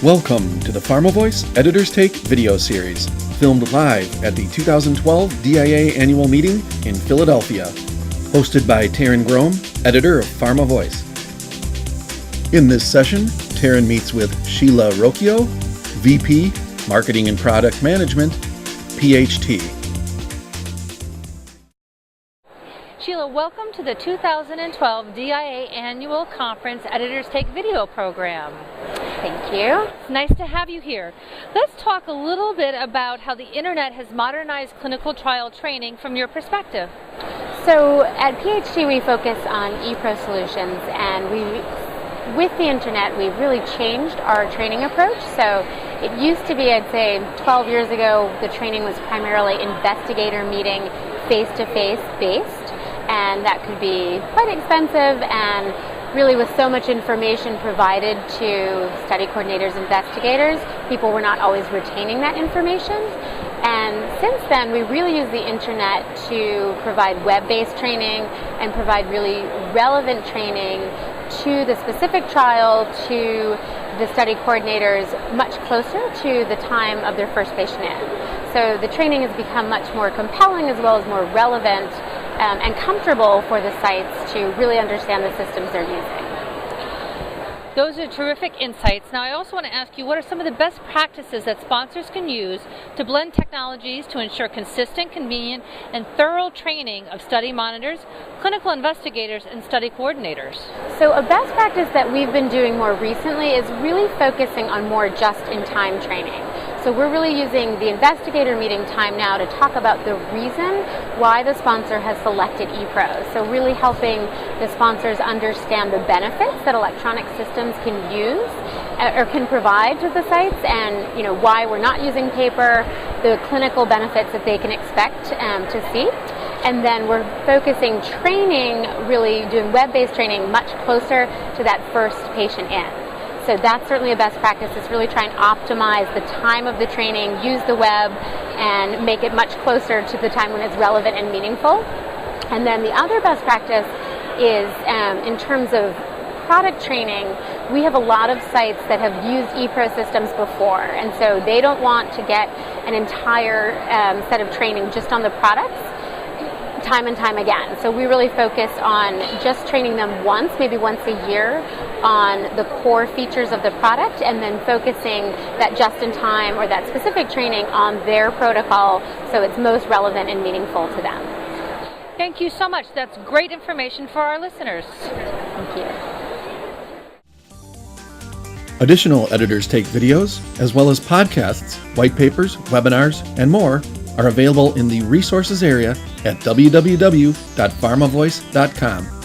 Welcome to the Pharma Voice Editor's Take video series, filmed live at the 2012 DIA Annual Meeting in Philadelphia. Hosted by Taryn Grome, editor of Pharma Voice. In this session, Taryn meets with Sheila Rocchia, VP, Marketing and Product Management, PHT. Sheila, welcome to the 2012 DIA Annual Conference Editor's Take video program. Thank you. It's nice to have you here. Let's talk a little bit about how the internet has modernized clinical trial training from your perspective. So at PHT we focus on ePro solutions, and with the internet we've really changed our training approach. So it used to be, I'd say 12 years ago, the training was primarily investigator meeting, face-to-face based, and that could be quite expensive, and really with so much information provided to study coordinators, investigators, people were not always retaining that information. And since then, we really use the internet to provide web-based training and provide really relevant training to the specific trial, to the study coordinators much closer to the time of their first patient in. So the training has become much more compelling as well as more relevant and comfortable for the sites to really understand the systems they're using. Those are terrific insights. Now I also want to ask you, what are some of the best practices that sponsors can use to blend technologies to ensure consistent, convenient, and thorough training of study monitors, clinical investigators, and study coordinators? So a best practice that we've been doing more recently is really focusing on more just-in-time training. So we're really using the investigator meeting time now to talk about the reason why the sponsor has selected ePro. So really helping the sponsors understand the benefits that electronic systems can use or can provide to the sites, and why we're not using paper, the clinical benefits that they can expect to see. And then we're focusing training, really doing web-based training much closer to that first patient in. So that's certainly a best practice, is really try and optimize the time of the training, use the web, and make it much closer to the time when it's relevant and meaningful. And then the other best practice is in terms of product training, we have a lot of sites that have used ePro systems before, and so they don't want to get an entire set of training just on the products time and time again. So we really focus on just training them once, maybe once a year, on the core features of the product, and then focusing that just-in-time or that specific training on their protocol so it's most relevant and meaningful to them. Thank you so much. That's great information for our listeners. Thank you. Additional Editor's Take videos, as well as podcasts, white papers, webinars, and more, are available in the resources area at www.pharmavoice.com.